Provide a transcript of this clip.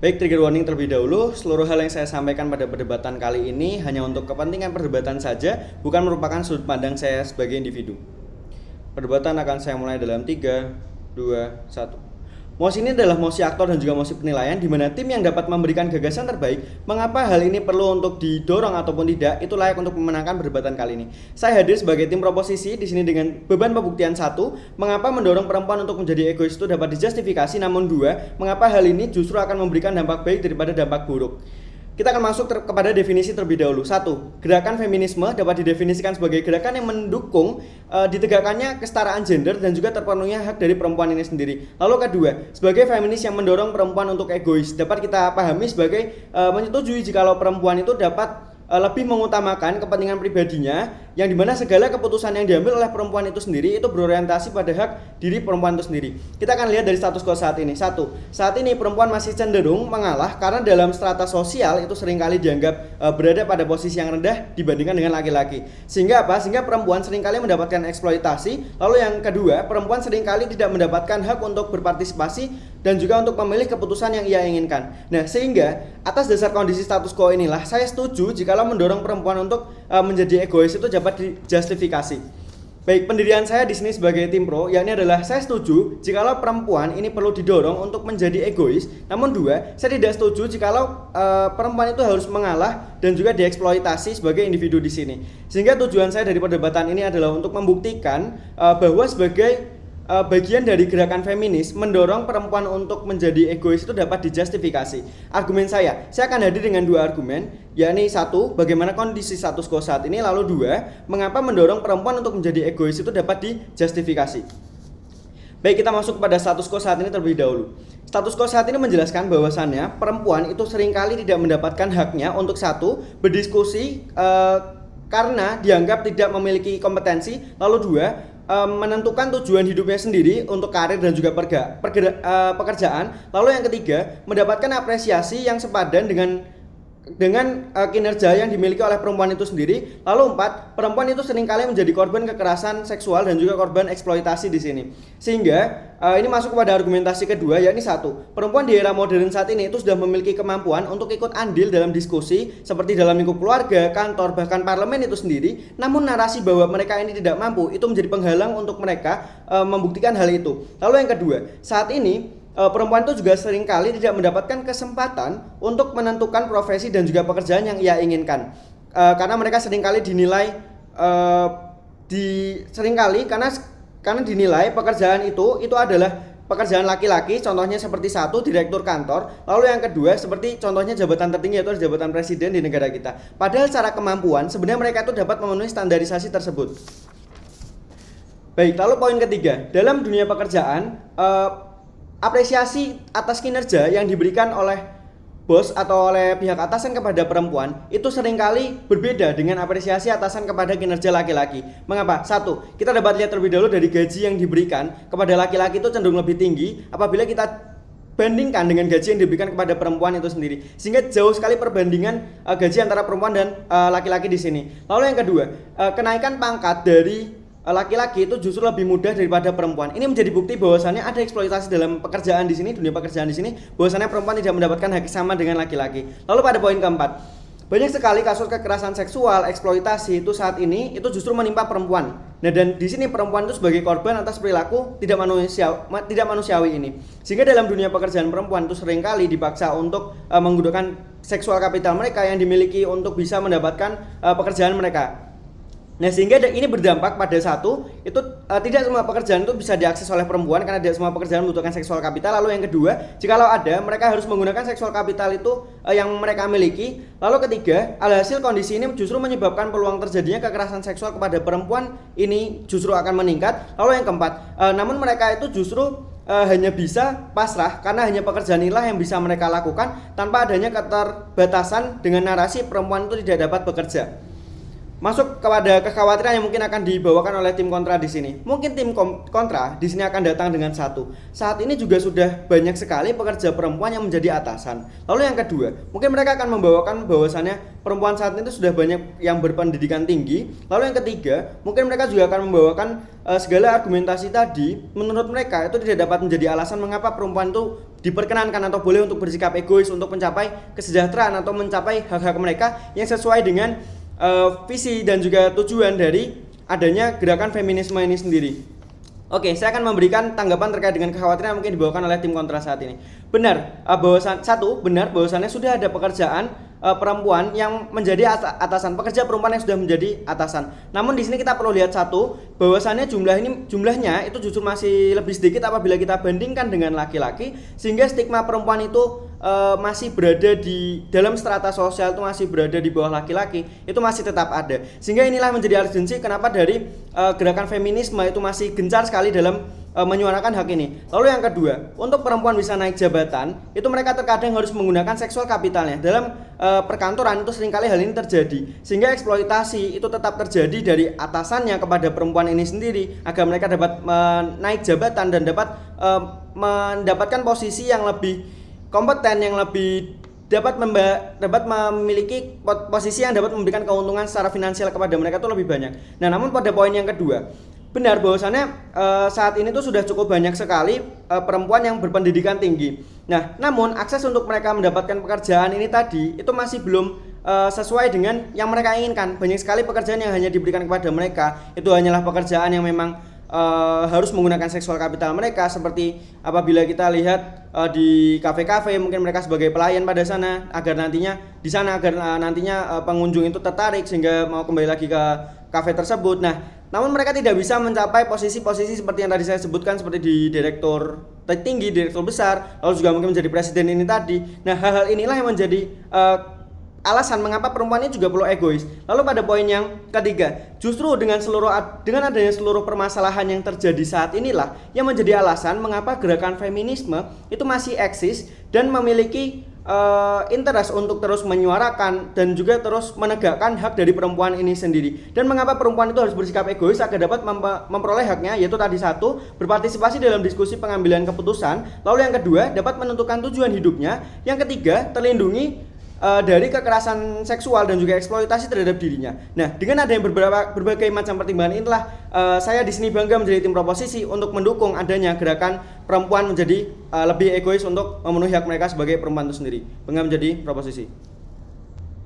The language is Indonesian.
Baik, trigger warning terlebih dahulu, seluruh hal yang saya sampaikan pada perdebatan kali ini hanya untuk kepentingan perdebatan saja, bukan merupakan sudut pandang saya sebagai individu. Perdebatan akan saya mulai dalam 3, 2, 1. Mosi ini adalah mosi aktor dan juga mosi penilaian di mana tim yang dapat memberikan gagasan terbaik, mengapa hal ini perlu untuk didorong ataupun tidak, itu layak untuk memenangkan perdebatan kali ini. Saya hadir sebagai tim proposisi di sini dengan beban pembuktian 1, mengapa mendorong perempuan untuk menjadi egois itu dapat dijustifikasi, namun 2, mengapa hal ini justru akan memberikan dampak baik daripada dampak buruk. Kita akan masuk kepada definisi terlebih dahulu. 1. Gerakan feminisme dapat didefinisikan sebagai gerakan yang mendukung ditegakkannya kesetaraan gender dan juga terpenuhinya hak dari perempuan ini sendiri. Lalu kedua, sebagai feminis yang mendorong perempuan untuk egois, dapat kita pahami sebagai menyetujui jikalau perempuan itu dapat lebih mengutamakan kepentingan pribadinya, yang dimana segala keputusan yang diambil oleh perempuan itu sendiri itu berorientasi pada hak diri perempuan itu sendiri. Kita akan lihat dari status quo saat ini. 1. Saat ini perempuan masih cenderung mengalah karena dalam strata sosial itu seringkali dianggap berada pada posisi yang rendah dibandingkan dengan laki-laki. Sehingga apa? Sehingga perempuan seringkali mendapatkan eksploitasi. Lalu yang kedua, perempuan seringkali tidak mendapatkan hak untuk berpartisipasi dan juga untuk memilih keputusan yang ia inginkan. Nah, sehingga atas dasar kondisi status quo inilah saya setuju jikalau mendorong perempuan untuk menjadi egois itu dapat dijustifikasi. Baik, pendirian saya di sini sebagai tim pro, yakni adalah saya setuju jikalau perempuan ini perlu didorong untuk menjadi egois. Namun 2, saya tidak setuju jikalau perempuan itu harus mengalah dan juga dieksploitasi sebagai individu di sini. Sehingga tujuan saya dari perdebatan ini adalah untuk membuktikan bahwa sebagai bagian dari gerakan feminis mendorong perempuan untuk menjadi egois itu dapat dijustifikasi. Argumen saya akan hadir dengan 2 argumen, yakni 1, bagaimana kondisi status quo saat ini, lalu 2, mengapa mendorong perempuan untuk menjadi egois itu dapat dijustifikasi. Baik, kita masuk kepada status quo saat ini terlebih dahulu. Status quo saat ini menjelaskan bahwasannya perempuan itu seringkali tidak mendapatkan haknya untuk 1, berdiskusi karena dianggap tidak memiliki kompetensi, lalu 2, menentukan tujuan hidupnya sendiri untuk karir dan juga pekerjaan. Lalu yang ketiga, mendapatkan apresiasi yang sepadan dengan kinerja yang dimiliki oleh perempuan itu sendiri. Lalu 4, perempuan itu seringkali menjadi korban kekerasan seksual dan juga korban eksploitasi di sini. Sehingga ini masuk kepada argumentasi kedua, yakni 1, perempuan di era modern saat ini itu sudah memiliki kemampuan untuk ikut andil dalam diskusi seperti dalam lingkup keluarga, kantor, bahkan parlemen itu sendiri. Namun narasi bahwa mereka ini tidak mampu itu menjadi penghalang untuk mereka membuktikan hal itu. Lalu yang kedua, saat ini perempuan itu juga seringkali tidak mendapatkan kesempatan untuk menentukan profesi dan juga pekerjaan yang ia inginkan, karena mereka seringkali dinilai karena dinilai pekerjaan itu adalah pekerjaan laki-laki, contohnya seperti 1, direktur kantor. Lalu yang kedua seperti contohnya jabatan tertinggi, yaitu jabatan presiden di negara kita. Padahal secara kemampuan sebenarnya mereka itu dapat memenuhi standarisasi tersebut. Baik, lalu poin ketiga, dalam dunia pekerjaan apresiasi atas kinerja yang diberikan oleh bos atau oleh pihak atasan kepada perempuan itu seringkali berbeda dengan apresiasi atasan kepada kinerja laki-laki. Mengapa? 1, kita dapat lihat terlebih dahulu dari gaji yang diberikan kepada laki-laki itu cenderung lebih tinggi apabila kita bandingkan dengan gaji yang diberikan kepada perempuan itu sendiri. Sehingga jauh sekali perbandingan gaji antara perempuan dan laki-laki di sini. Lalu yang kedua, kenaikan pangkat dari laki-laki itu justru lebih mudah daripada perempuan. Ini menjadi bukti bahwasannya ada eksploitasi dalam pekerjaan di sini, dunia pekerjaan di sini, bahwasannya perempuan tidak mendapatkan hak sama dengan laki-laki. Lalu pada poin keempat, banyak sekali kasus kekerasan seksual, eksploitasi itu saat ini itu justru menimpa perempuan. Nah, dan di sini perempuan itu sebagai korban atas perilaku tidak manusiawi ini. Sehingga dalam dunia pekerjaan perempuan itu seringkali dipaksa untuk menggunakan seksual kapital mereka yang dimiliki untuk bisa mendapatkan pekerjaan mereka. Nah, sehingga ini berdampak pada 1, itu tidak semua pekerjaan itu bisa diakses oleh perempuan karena tidak semua pekerjaan membutuhkan seksual kapital. Lalu yang kedua, jikalau ada, mereka harus menggunakan seksual kapital itu yang mereka miliki. Lalu ketiga, alhasil kondisi ini justru menyebabkan peluang terjadinya kekerasan seksual kepada perempuan ini justru akan meningkat. Lalu yang keempat, namun mereka itu justru hanya bisa pasrah karena hanya pekerjaan inilah yang bisa mereka lakukan tanpa adanya keterbatasan dengan narasi perempuan itu tidak dapat bekerja. Masuk kepada kekhawatiran yang mungkin akan dibawakan oleh tim kontra di sini. Mungkin tim kontra di sini akan datang dengan satu. Saat ini juga sudah banyak sekali pekerja perempuan yang menjadi atasan. Lalu yang kedua, mungkin mereka akan membawakan bahwasannya perempuan saat ini sudah banyak yang berpendidikan tinggi. Lalu yang ketiga, mungkin mereka juga akan membawakan segala argumentasi tadi. Menurut mereka itu tidak dapat menjadi alasan mengapa perempuan itu diperkenankan atau boleh untuk bersikap egois untuk mencapai kesejahteraan atau mencapai hak-hak mereka yang sesuai dengan visi dan juga tujuan dari adanya gerakan feminisme ini sendiri. Oke, saya akan memberikan tanggapan terkait dengan kekhawatiran yang mungkin dibawakan oleh tim kontra saat ini. Benar, benar bahwasannya sudah ada pekerjaan perempuan yang menjadi atasan, pekerja perempuan yang sudah menjadi atasan. Namun di sini kita perlu lihat bahwasannya jumlahnya itu justru masih lebih sedikit apabila kita bandingkan dengan laki-laki, sehingga stigma perempuan itu masih berada di dalam strata sosial, itu masih berada di bawah laki-laki, itu masih tetap ada. Sehingga inilah menjadi urgensi kenapa dari gerakan feminisme itu masih gencar sekali dalam menyuarakan hak ini. Lalu yang kedua, untuk perempuan bisa naik jabatan, itu mereka terkadang harus menggunakan seksual kapitalnya. Dalam perkantoran itu seringkali hal ini terjadi, sehingga eksploitasi itu tetap terjadi dari atasannya kepada perempuan ini sendiri agar mereka dapat naik jabatan dan dapat mendapatkan posisi yang lebih kompeten, yang lebih dapat memiliki posisi yang dapat memberikan keuntungan secara finansial kepada mereka itu lebih banyak. Nah, namun pada poin yang kedua, benar bahwasannya saat ini tuh sudah cukup banyak sekali perempuan yang berpendidikan tinggi. Nah, namun akses untuk mereka mendapatkan pekerjaan ini tadi itu masih belum sesuai dengan yang mereka inginkan. Banyak sekali pekerjaan yang hanya diberikan kepada mereka itu hanyalah pekerjaan yang memang harus menggunakan seksual kapital mereka, seperti apabila kita lihat di kafe-kafe, mungkin mereka sebagai pelayan pada sana agar nantinya pengunjung itu tertarik sehingga mau kembali lagi ke kafe tersebut. Nah, namun mereka tidak bisa mencapai posisi-posisi seperti yang tadi saya sebutkan, seperti di direktur tertinggi, direktur besar, lalu juga mungkin menjadi presiden ini tadi. Nah, hal-hal inilah yang menjadi alasan mengapa perempuan ini juga perlu egois. Lalu pada poin yang ketiga, justru dengan adanya seluruh permasalahan yang terjadi saat inilah yang menjadi alasan mengapa gerakan feminisme itu masih eksis dan memiliki interest untuk terus menyuarakan dan juga terus menegakkan hak dari perempuan ini sendiri. Dan mengapa perempuan itu harus bersikap egois agar dapat memperoleh haknya, yaitu tadi satu, berpartisipasi dalam diskusi pengambilan keputusan. Lalu yang kedua, dapat menentukan tujuan hidupnya. Yang ketiga, terlindungi dari kekerasan seksual dan juga eksploitasi terhadap dirinya. Nah, dengan adanya berbagai macam pertimbangan inilah saya di sini bangga menjadi tim proposisi untuk mendukung adanya gerakan perempuan menjadi lebih egois untuk memenuhi hak mereka sebagai perempuan itu sendiri. Bangga menjadi proposisi.